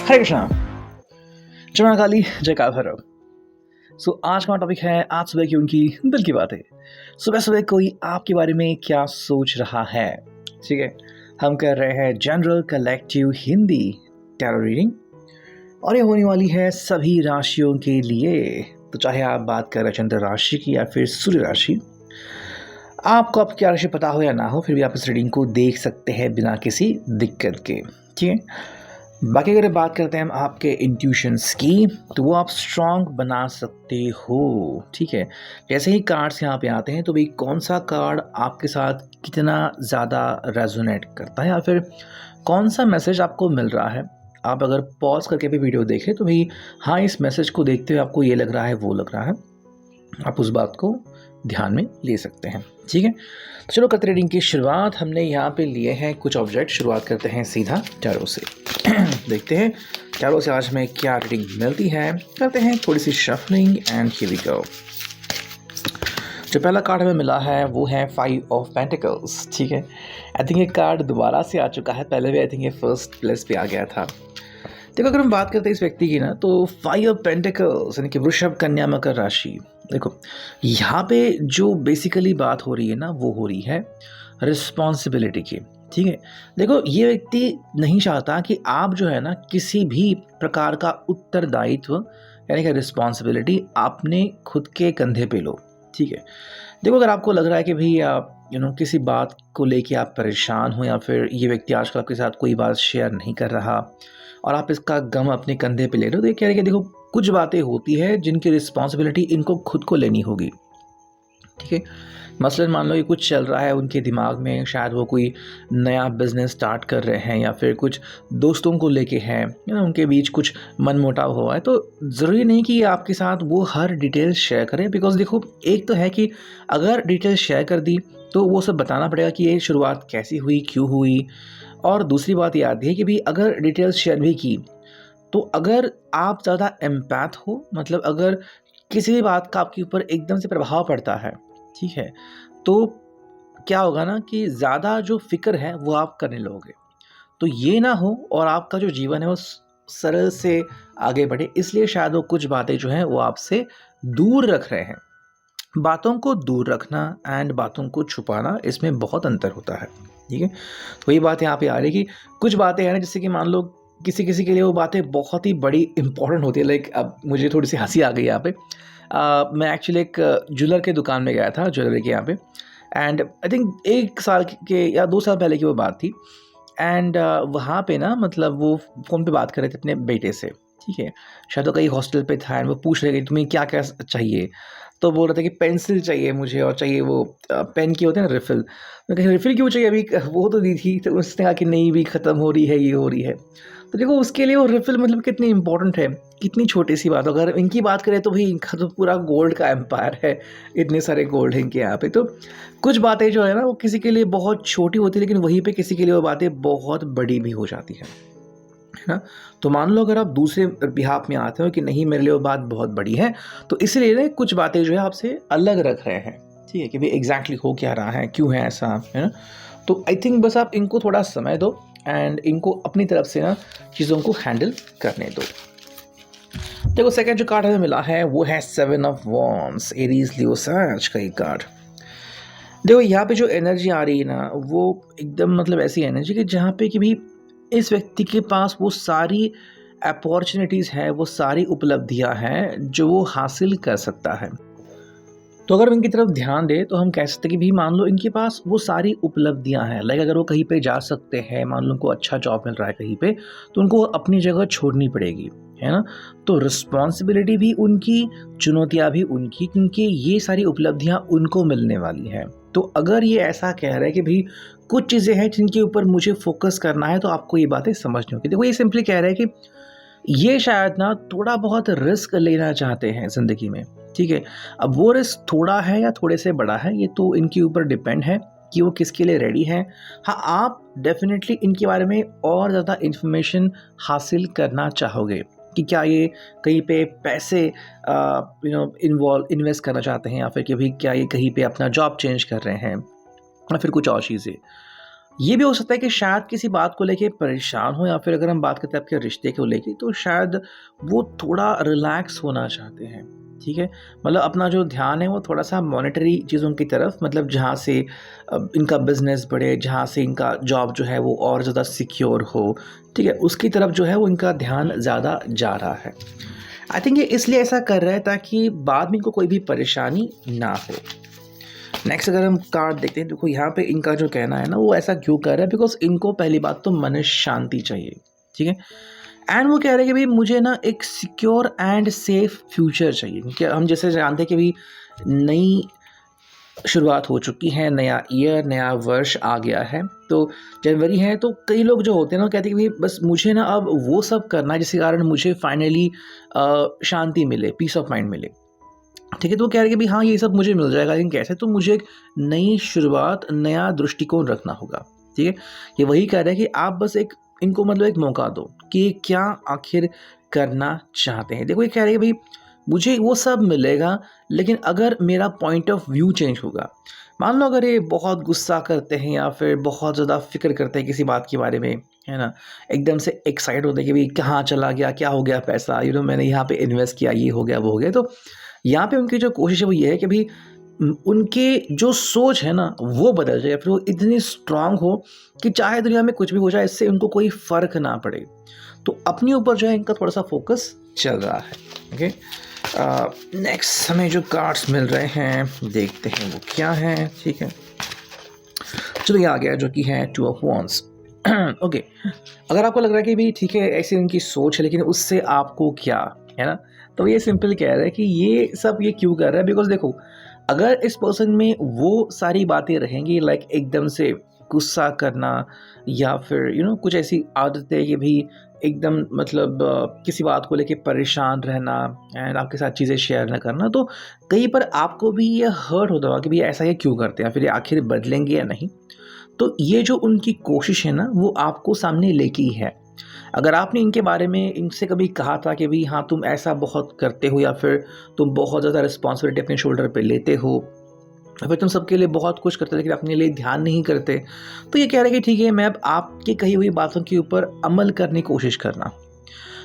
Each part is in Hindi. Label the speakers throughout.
Speaker 1: हरे कृष्णा, जय मां काली, जय काल भैरव। आज का टॉपिक है आज सुबह की उनकी दिल की बातें। सुबह सुबह कोई आपके बारे में क्या सोच रहा है। ठीक है, हम कर रहे हैं general collective Hindi tarot reading और ये होने वाली है सभी राशियों के लिए। तो चाहे आप बात कर रहे हैं चंद्र राशि की या फिर सूर्य राशि, आपको आपकी क्या राशि पता हो या ना हो, फिर भी आप इस रीडिंग को देख सकते हैं बिना किसी दिक्कत के। ठीक है, बाकी अगर बात करते हैं हम आपके इंट्यूशंस की, तो वो आप स्ट्रांग बना सकते हो। ठीक है, जैसे ही कार्ड्स यहाँ पे आते हैं तो भाई कौन सा कार्ड आपके साथ कितना ज़्यादा रेजोनेट करता है या फिर कौन सा मैसेज आपको मिल रहा है। आप अगर पॉज करके भी वीडियो देखें तो भाई हाँ, इस मैसेज को देखते हुए आपको ये लग रहा है, वो लग रहा है, आप उस बात को ध्यान में ले सकते हैं। ठीक है, तो चलो करते रीडिंग की शुरुआत। हमने यहाँ पे लिए हैं कुछ ऑब्जेक्ट। शुरुआत करते हैं सीधा टैरो से। देखते हैं टैरो से आज हमें क्या रीडिंग मिलती है। करते हैं थोड़ी सी shuffling and here we go. जो पहला कार्ड हमें मिला है वो है 5 ऑफ पेंटिकल्स। ठीक है, आई थिंक ये कार्ड दोबारा से आ चुका है, पहले भी आई थिंक ये फर्स्ट प्लेस पे आ गया था। देखो, अगर हम बात करते हैं इस व्यक्ति की ना, तो 5 ऑफ पेंटिकल्स यानी कि वृषभ, कन्या, मकर राशि। देखो यहाँ पे जो बेसिकली बात हो रही है ना, वो हो रही है रिस्पॉन्सिबिलिटी की। ठीक है, देखो ये व्यक्ति नहीं चाहता कि आप जो है ना किसी भी प्रकार का उत्तरदायित्व यानी कि रिस्पॉन्सिबिलिटी आपने खुद के कंधे पे लो। ठीक है, देखो अगर आपको लग रहा है कि भाई आप किसी बात को लेके आप परेशान हो या फिर ये व्यक्ति आजकल आपके साथ कोई बात शेयर नहीं कर रहा और आप इसका गम अपने कंधे पे ले रहे हो, तो ये कह रहे हैं कि देखो कुछ बातें होती है जिनकी रिस्पॉन्सिबिलिटी इनको खुद को लेनी होगी। ठीक है, मसलन मान लो कि कुछ चल रहा है उनके दिमाग में, शायद वो कोई नया बिजनेस स्टार्ट कर रहे हैं या फिर कुछ दोस्तों को लेके हैं, उनके बीच कुछ मनमुटाव हुआ है। तो ज़रूरी नहीं कि आपके साथ वो हर डिटेल शेयर करें, बिकॉज देखो एक तो है कि अगर डिटेल शेयर कर दी तो वो सब बताना पड़ेगा कि ये शुरुआत कैसी हुई, क्यों हुई। और दूसरी बात ये आती है कि भाई अगर डिटेल्स शेयर भी की तो अगर आप ज़्यादा एम्पैथ हो, मतलब अगर किसी भी बात का आपके ऊपर एकदम से प्रभाव पड़ता है, ठीक है, तो क्या होगा ना कि ज़्यादा जो फ़िक्र है वो आप करने लगोगे। तो ये ना हो और आपका जो जीवन है वो सरल से आगे बढ़े, इसलिए शायद वो कुछ बातें जो हैं वो आपसे दूर रख रहे हैं। बातों को दूर रखना एंड बातों को छुपाना, इसमें बहुत अंतर होता है। ठीक है, तो वही बात यहाँ पे आ रही है कि कुछ बातें हैं ना, जैसे कि मान लो किसी किसी के लिए वो बातें बहुत ही बड़ी इंपॉर्टेंट होती है। लाइक अब मुझे थोड़ी सी हंसी आ गई यहाँ पे। मैं एक्चुअली एक ज्वेलर के दुकान में गया था, ज्वेलरी के यहाँ पे, एंड आई थिंक 1 साल के या 2 साल पहले की वो बात थी। एंड वहाँ पे ना मतलब वो फ़ोन पे बात कर रहे थे अपने बेटे से। ठीक है, शायद वो कहीं हॉस्टल पे था एंड वो पूछ रहे कि तुम्हें क्या क्या चाहिए। तो बोल रहा था कि पेंसिल चाहिए मुझे और चाहिए वो पेन की होते हैं ना रिफ़िल। मैं कहा रिफ़िल क्यों चाहिए, अभी वो तो दी थी। तो उसने कहा कि नहीं भी ख़त्म हो रही है, ये हो रही है। तो देखो उसके लिए वो रिफ़िल मतलब कितनी इंपॉर्टेंट है, कितनी छोटी सी बात। अगर इनकी बात करें तो भाई इनका तो पूरा गोल्ड का एम्पायर है, इतने सारे गोल्ड हैं इनके यहाँ पे। तो कुछ बातें जो है ना वो किसी के लिए बहुत छोटी होती है, लेकिन वहीं पे किसी के लिए वो बातें बहुत बड़ी भी हो जाती है ना। तो मान लो अगर आप दूसरे बिहाफ में आते हो कि नहीं मेरे लिए वो बात बहुत बड़ी है, तो इसलिए ना कुछ बातें जो है आपसे अलग रख रहे हैं। ठीक है, कि भाई एग्जैक्टली हो क्या रहा है, क्यों है ऐसा, है ना। तो आई थिंक बस आप इनको थोड़ा समय दो एंड इनको अपनी तरफ से ना चीज़ों को हैंडल करने दो। देखो सेकंड जो कार्ड हमें मिला है वो है 7 of wands, Aries Leo search का एक कार्ड। देखो यहाँ पे जो एनर्जी आ रही है ना वो एकदम मतलब ऐसी एनर्जी कि जहाँ पे कि भी इस व्यक्ति के पास वो सारी अपॉर्चुनिटीज़ है, वो सारी उपलब्धियाँ हैं जो वो हासिल कर सकता है। तो अगर हम इनकी तरफ ध्यान दें तो हम कह सकते हैं कि भी मान लो इनके पास वो सारी उपलब्धियां हैं। लाइक अगर वो कहीं पे जा सकते हैं, मान लो उनको अच्छा जॉब मिल रहा है कहीं पे, तो उनको अपनी जगह छोड़नी पड़ेगी, है ना। तो रिस्पॉन्सिबिलिटी भी उनकी, चुनौतियां भी उनकी, क्योंकि ये सारी उपलब्धियां उनको मिलने वाली हैं। तो अगर ये ऐसा कह रहा है कि भाई कुछ चीज़ें हैं जिनके ऊपर मुझे फोकस करना है, तो आपको ये बातें समझनी होगी। देखो ये सिंपली कह रहा है कि ये शायद ना थोड़ा बहुत रिस्क लेना चाहते हैं ज़िंदगी में। ठीक है, अब वो रिस्क थोड़ा है या थोड़े से बड़ा है, ये तो इनके ऊपर डिपेंड है कि वो किसके लिए रेडी हैं। हाँ, आप डेफिनेटली इनके बारे में और ज़्यादा इन्फॉर्मेशन हासिल करना चाहोगे कि क्या ये कहीं पे पैसे इन्वेस्ट करना चाहते हैं, या फिर कि भाई क्या ये कहीं पे अपना जॉब चेंज कर रहे हैं, या फिर कुछ और चीज़ें। ये भी हो सकता है कि शायद किसी बात को लेके परेशान हो, या फिर अगर हम बात करते हैं आपके रिश्ते को लेके, तो शायद वो थोड़ा रिलैक्स होना चाहते हैं। ठीक है, मतलब अपना जो ध्यान है वो थोड़ा सा मॉनेटरी चीज़ों की तरफ, मतलब जहाँ से इनका बिजनेस बढ़े, जहाँ से इनका जॉब जो है वो और ज़्यादा सिक्योर हो, ठीक है, उसकी तरफ जो है वो इनका ध्यान ज़्यादा जा रहा है। आई थिंक ये इसलिए ऐसा कर रहा है ताकि बाद में इनको कोई भी परेशानी ना हो। नेक्स्ट अगर हम कार्ड देखते हैं, देखो यहाँ पे इनका जो कहना है ना, वो ऐसा क्यों कर रहा है, बिकॉज इनको पहली बात तो मन शांति चाहिए। ठीक है, एंड वो कह रहे हैं कि भाई मुझे ना एक सिक्योर एंड सेफ फ्यूचर चाहिए, क्योंकि हम जैसे जानते हैं कि भाई नई शुरुआत हो चुकी है, नया ईयर, नया वर्ष आ गया है, तो जनवरी है, तो कई लोग जो होते हैं ना कहते हैं कि भाई बस मुझे ना अब वो सब करना है जिसके कारण मुझे फाइनली शांति मिले, पीस ऑफ माइंड मिले। ठीक है, तो वो कह रहे हैं कि भाई हाँ ये सब मुझे मिल जाएगा, लेकिन कैसे, तो मुझे एक नई शुरुआत, नया दृष्टिकोण रखना होगा। ठीक है, ये वही कह रहे हैं कि आप बस एक इनको मतलब एक मौका दो कि ये क्या आखिर करना चाहते हैं। देखो ये कह रहे हैं कि भाई मुझे वो सब मिलेगा, लेकिन अगर मेरा पॉइंट ऑफ व्यू चेंज होगा, मान लो अगर ये बहुत गुस्सा करते हैं या फिर बहुत ज़्यादा फिक्र करते हैं किसी बात के बारे में, है ना, एकदम से एक्साइट होते हैं कि भाई कहाँ चला गया, क्या हो गया पैसा, मैंने यहाँ पे इन्वेस्ट किया, ये हो गया, वो हो गया, तो यहाँ पे उनकी जो कोशिश है वो ये है कि भाई उनके जो सोच है ना वो बदल जाए, फिर वो इतनी स्ट्रांग हो कि चाहे दुनिया में कुछ भी हो जाए, इससे उनको कोई फ़र्क ना पड़े। तो अपने ऊपर जो है इनका थोड़ा सा फोकस चल रहा है। ओके, नेक्स्ट हमें जो कार्ड्स मिल रहे हैं देखते हैं वो क्या है। ठीक है, चलो ये आ गया जो कि है 2 ऑफ वॉन्ड्स। ओके, अगर आपको लग रहा है कि भाई ठीक है ऐसी उनकी सोच है, लेकिन उससे आपको क्या, है ना, तो ये सिंपल कह रहा है कि ये सब ये क्यों कर रहा है, बिकॉज देखो अगर इस पर्सन में वो सारी बातें रहेंगी, लाइक एकदम से गुस्सा करना, या फिर कुछ ऐसी आदतें कि भाई एकदम मतलब किसी बात को लेके परेशान रहना एंड आपके साथ चीज़ें शेयर ना करना, तो कहीं पर आपको भी ये हर्ट होता होगा कि भाई ऐसा ये क्यों करते हैं, फिर ये आखिर बदलेंगे या नहीं। तो ये जो उनकी कोशिश है ना वो आपको सामने लेके ही है। अगर आपने इनके बारे में इनसे कभी कहा था कि भाई हाँ तुम ऐसा बहुत करते हो, या फिर तुम बहुत ज़्यादा रिस्पॉन्सिबिलिटी अपने शोल्डर पे लेते हो, या फिर तुम सबके लिए बहुत कुछ करते हो लेकिन अपने लिए ध्यान नहीं करते, तो ये कह रहे हैं कि ठीक है मैं अब आपकी कही हुई बातों के ऊपर अमल करने की कोशिश करना।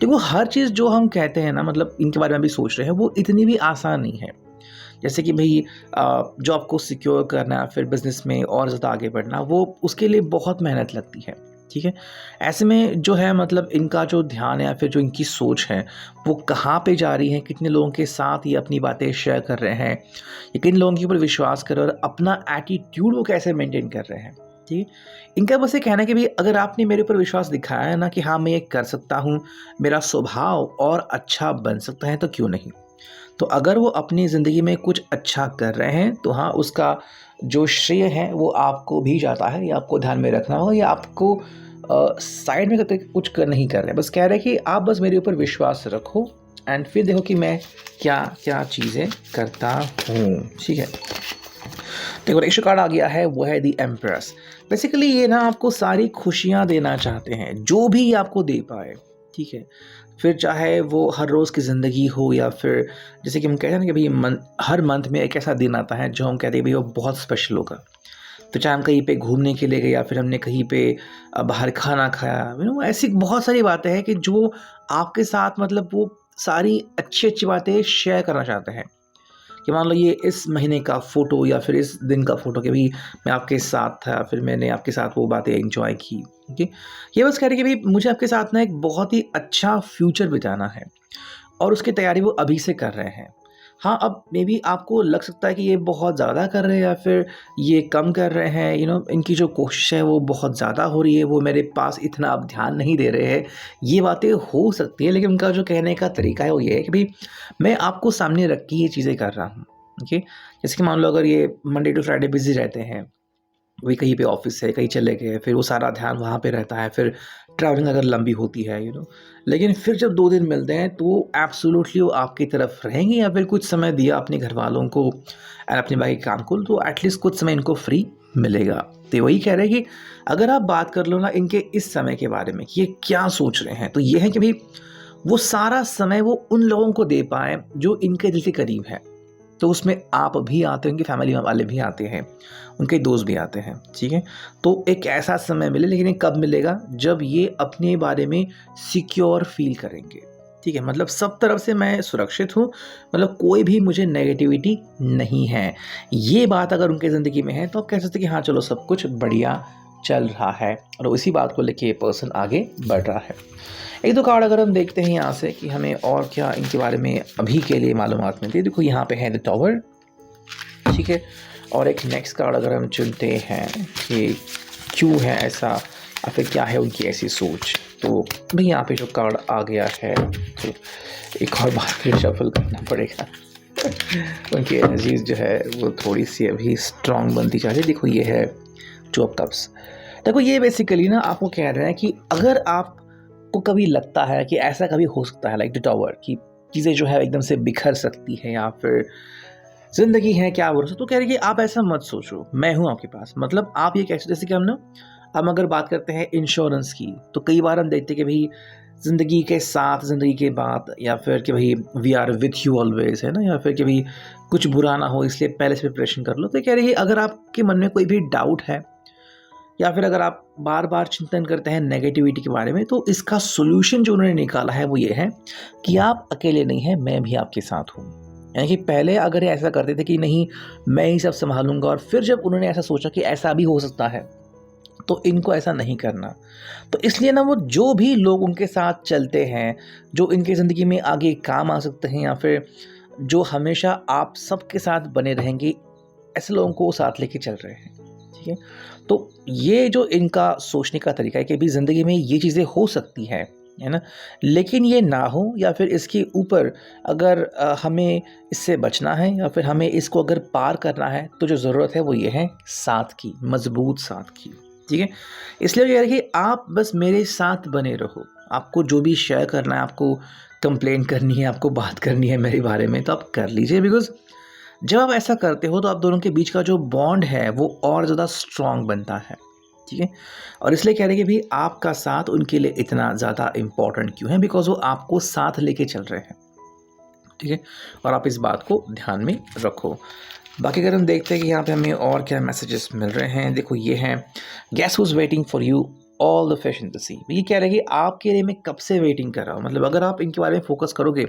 Speaker 1: देखो हर चीज़ जो हम कहते हैं ना, मतलब इनके बारे में भी सोच रहे हैं, वो इतनी भी आसान नहीं है। जैसे कि भाई जॉब को सिक्योर करना, फिर बिजनेस में और ज़्यादा आगे बढ़ना, वो उसके लिए बहुत मेहनत लगती है। ठीक है, ऐसे में जो है मतलब इनका जो ध्यान है या फिर जो इनकी सोच है वो कहाँ पे जा रही है, कितने लोगों के साथ ये अपनी बातें शेयर कर रहे हैं, ये किन लोगों के ऊपर विश्वास कर रहे हैं, और अपना एटीट्यूड वो कैसे मेंटेन कर रहे हैं। ठीक है, इनका बस ये कहना है कि भाई अगर आपने मेरे ऊपर विश्वास दिखाया है ना कि हाँ मैं ये कर सकता हूँ, मेरा स्वभाव और अच्छा बन सकता है, तो क्यों नहीं। तो अगर वो अपनी ज़िंदगी में कुछ अच्छा कर रहे हैं तो हाँ उसका जो श्रेय है वो आपको भी जाता है, या आपको ध्यान में रखना होगा, या आपको साइड में करके कुछ कर नहीं कर रहे, बस कह रहे हैं कि आप बस मेरे ऊपर विश्वास रखो एंड फिर देखो कि मैं क्या क्या चीज़ें करता हूँ। ठीक है, देखो नेक्स्ट कार्ड आ गया है, वो है द एम्प्रेस। बेसिकली ये ना आपको सारी खुशियाँ देना चाहते हैं, जो भी आपको दे पाए। ठीक है, फिर चाहे वो हर रोज़ की ज़िंदगी हो, या फिर जैसे कि हम कहते हैं ना कि भाई हर मंथ में एक ऐसा दिन आता है जो हम कहते हैं भाई वो बहुत स्पेशल होगा। तो चाहे हम कहीं पे घूमने के लिए गए, या फिर हमने कहीं पे बाहर खाना खाया, ऐसी बहुत सारी बातें हैं कि जो आपके साथ मतलब वो सारी अच्छी अच्छी बातें शेयर करना चाहते हैं। कि मान लो ये इस महीने का फ़ोटो या फिर इस दिन का फ़ोटो कि भाई मैं आपके साथ था, फिर मैंने आपके साथ वो बातें एंजॉय की। ओके, ये बस कह रहे कि भाई मुझे आपके साथ ना एक बहुत ही अच्छा फ्यूचर बिताना है, और उसकी तैयारी वो अभी से कर रहे हैं। हाँ, अब मे बी आपको लग सकता है कि ये बहुत ज़्यादा कर रहे हैं या फिर ये कम कर रहे हैं, इनकी जो कोशिश है वो बहुत ज़्यादा हो रही है, वो मेरे पास इतना अब ध्यान नहीं दे रहे हैं, ये बातें हो सकती हैं। लेकिन उनका जो कहने का तरीका है वो ये है कि भाई मैं आपको सामने रख के ये चीज़ें कर रहा हूँ। ओके, जैसे कि मान लो अगर ये मंडे टू फ्राइडे बिज़ी रहते हैं, वही कहीं पे ऑफिस है, कहीं चले गए, फिर वो सारा ध्यान वहाँ पे रहता है, फिर ट्रैवलिंग अगर लंबी होती है लेकिन फिर जब 2 दिन मिलते हैं तो एब्सोल्युटली वो आपकी तरफ रहेंगे, या फिर कुछ समय दिया अपने घर वालों को और अपने बाकी काम को, तो एटलीस्ट कुछ समय इनको फ्री मिलेगा। तो वही कह रहे हैं कि अगर आप बात कर लो ना इनके इस समय के बारे में कि ये क्या सोच रहे हैं, तो ये है कि भाई वो सारा समय वो उन लोगों को दे पाएँ जो इनके दिल के करीब है। तो उसमें आप भी आते हैं, उनकी फैमिली वाले भी आते हैं, उनके दोस्त भी आते हैं, ठीक है। तो एक ऐसा समय मिले, लेकिन ये कब मिलेगा, जब ये अपने बारे में सिक्योर फील करेंगे, ठीक है। मतलब सब तरफ से मैं सुरक्षित हूँ, मतलब कोई भी मुझे नेगेटिविटी नहीं है, ये बात अगर उनके ज़िंदगी में है तो आप कह सकते हैं कि हाँ चलो सब कुछ बढ़िया चल रहा है और उसी बात को लेके ये पर्सन आगे बढ़ रहा है। एक दो कार्ड अगर हम देखते हैं यहाँ से कि हमें और क्या इनके बारे में अभी के लिए मालूमात मिलती है। देखो यहाँ पे है द टॉवर, ठीक है। और एक नेक्स्ट कार्ड अगर हम चुनते हैं कि क्यों है ऐसा या फिर क्या है उनकी ऐसी सोच, तो भाई यहाँ पे जो कार्ड आ गया है तो एक और बार फिर शफल करना पड़ेगा उनकी एनर्जीज जो है वो थोड़ी सी अभी स्ट्रॉन्ग बनती जा रही है। देखो ये है टू ऑफ कप्स। देखो ये बेसिकली ना आपको कह रहे हैं कि अगर आपको कभी लगता है कि ऐसा कभी हो सकता है लाइक द टॉवर की चीज़ें जो है एकदम से बिखर सकती हैं या फिर ज़िंदगी है क्या भरोसा, तो कह रहे कि आप ऐसा मत सोचो, मैं हूँ आपके पास। मतलब आप ये कैसे, जैसे कि हम अगर बात करते हैं इंश्योरेंस की, तो कई बार हम देखते हैं कि भाई ज़िंदगी के साथ, ज़िंदगी के बाद, या फिर कि भाई we are with you always, है ना, या फिर कि भाई कुछ बुरा ना हो इसलिए पहले से प्रिपरेशन कर लो। तो कह रही है अगर आपके मन में कोई भी डाउट है या फिर अगर आप बार बार चिंतन करते हैं नेगेटिविटी के बारे में, तो इसका सोल्यूशन जो उन्होंने निकाला है वो ये है कि आप अकेले नहीं हैं, मैं भी आपके साथ हूँ। यानी कि पहले अगर ये ऐसा करते थे कि नहीं मैं ही सब संभालूंगा, और फिर जब उन्होंने ऐसा सोचा कि ऐसा भी हो सकता है तो इनको ऐसा नहीं करना। तो इसलिए ना वो जो भी लोग उनके साथ चलते हैं, जो इनकी ज़िंदगी में आगे काम आ सकते हैं या फिर जो हमेशा आप सबके साथ बने रहेंगे, ऐसे लोगों को साथ लेके चल रहे हैं, ठीक है। तो ये जो इनका सोचने का तरीका है कि भी ज़िंदगी में ये चीज़ें हो सकती है ना, लेकिन ये ना हो या फिर इसके ऊपर अगर हमें इससे बचना है या फिर हमें इसको अगर पार करना है, तो जो ज़रूरत है वो ये है साथ की, मजबूत साथ की, ठीक है। इसलिए कह रहे हैं कि आप बस मेरे साथ बने रहो, आपको जो भी शेयर करना है, आपको कंप्लेंट करनी है, आपको बात करनी है मेरे बारे में, तो आप कर लीजिए। बिकॉज जब आप ऐसा करते हो तो आप दोनों के बीच का जो बॉन्ड है वो और ज़्यादा स्ट्रॉन्ग बनता है, ठीक है। और इसलिए कह रहे हैं कि भाई आपका साथ उनके लिए इतना ज़्यादा इम्पॉर्टेंट क्यों है, बिकॉज वो आपको साथ लेके चल रहे हैं, ठीक है। और आप इस बात को ध्यान में रखो। बाकी अगर हम देखते हैं कि यहाँ पे हमें और क्या मैसेजेस मिल रहे हैं, देखो ये हैं guess who's waiting for you all the fish in the sea. ये कह रहे हैं कि आपके लिए मैं कब से वेटिंग कर रहा हूँ। मतलब अगर आप इनके बारे में फोकस करोगे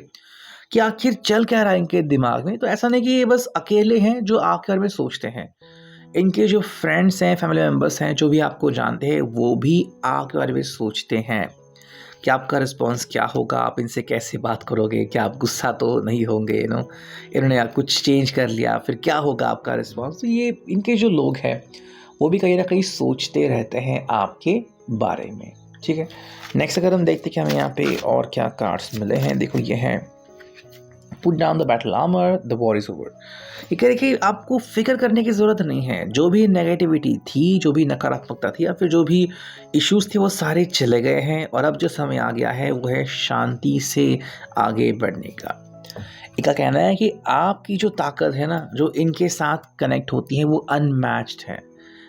Speaker 1: कि आखिर चल क्या रहा है इनके दिमाग में, तो ऐसा नहीं कि ये बस अकेले हैं जो आपके बारे में सोचते हैं। इनके जो फ्रेंड्स हैं, फैमिली मेम्बर्स हैं, जो भी आपको जानते हैं, वो भी आपके बारे में सोचते हैं कि आपका रिस्पॉन्स क्या होगा, आप इनसे कैसे बात करोगे, क्या आप गुस्सा तो नहीं होंगे, इन्होंने कुछ चेंज कर लिया, फिर क्या होगा आपका रिस्पॉन्स। तो ये इनके जो लोग हैं वो भी कहीं ना कहीं सोचते रहते हैं आपके बारे में, ठीक है। नेक्स्ट अगर हम देखते हैं कि हमें यहाँ पे और क्या कार्ड्स मिले हैं, देखो ये हैं put down the battle armour, the war is over. ये कह रहे कि आपको फिक्र करने की ज़रूरत नहीं है, जो भी नेगेटिविटी थी, जो भी नकारात्मकता थी या फिर जो भी इश्यूज थे वो सारे चले गए हैं और अब जो समय आ गया है वो है शांति से आगे बढ़ने का। इनका कहना है कि आपकी जो ताकत है ना, जो इनके साथ कनेक्ट होती है वो अनमैच्ड है।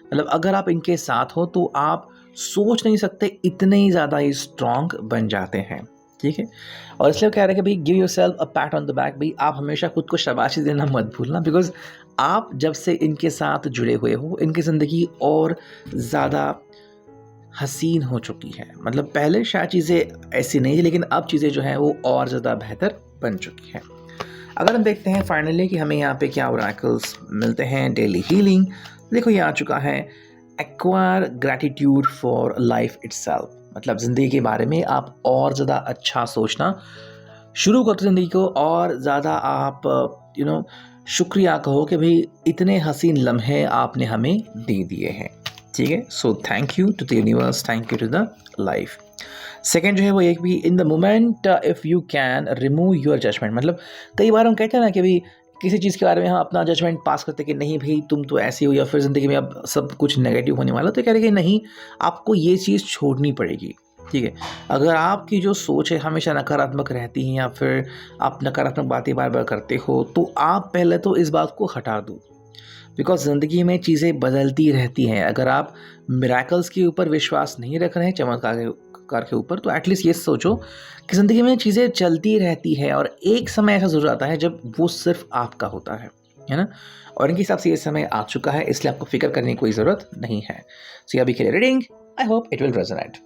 Speaker 1: मतलब अगर आप इनके साथ हो तो आप सोच नहीं सकते, इतने ही ज़्यादा ही स्ट्रॉन्ग बन जाते हैं, ठीक है। और इसलिए कह रहे हैं कि भाई give yourself a PAT on the back. भाई आप हमेशा खुद को शाबाशी देना मत भूलना, बिकॉज आप जब से इनके साथ जुड़े हुए हो, इनकी ज़िंदगी और ज़्यादा हसीन हो चुकी है। मतलब पहले शायद चीज़ें ऐसी नहीं थी, लेकिन अब चीज़ें जो हैं वो और ज़्यादा बेहतर बन चुकी हैं। अगर हम देखते हैं फाइनली कि हमें यहाँ पे क्या ओरेकल्स मिलते हैं, डेली हीलिंग, देखो ये आ चुका है acquire gratitude for life itself. मतलब ज़िंदगी के बारे में आप और ज़्यादा अच्छा सोचना शुरू करते ज़िंदगी को, और ज़्यादा आप शुक्रिया कहो कि भाई इतने हसीन लम्हे आपने हमें दे दिए हैं, ठीक है। So thank you to the universe, thank you to the life. Second जो है वो एक भी in the moment if you can remove your judgement. मतलब कई बार हम कहते हैं ना कि भाई किसी चीज़ के बारे में हम अपना जजमेंट पास करते कि नहीं भाई तुम तो ऐसी हो, या फिर ज़िंदगी में अब सब कुछ नेगेटिव होने वाला, तो कह रहे कि नहीं, आपको ये चीज़ छोड़नी पड़ेगी, ठीक है। अगर आपकी जो सोच है हमेशा नकारात्मक रहती है या फिर आप नकारात्मक बातें बार बार करते हो, तो आप पहले तो इस बात को हटा दो, बिकॉज ज़िंदगी में चीज़ें बदलती रहती हैं। अगर आप मिरेकल्स के ऊपर विश्वास नहीं रख रहे हैं, चमत्कार कार के ऊपर, तो एटलीस्ट ये सोचो कि ज़िंदगी में चीज़ें चलती रहती है और एक समय ऐसा ज़रूर आता है जब वो सिर्फ आपका होता है ना? और इनके हिसाब से ये समय आ चुका है, इसलिए आपको फ़िक्र करने की कोई ज़रूरत नहीं है। सो अभी के लिए reading, I hope it will resonate.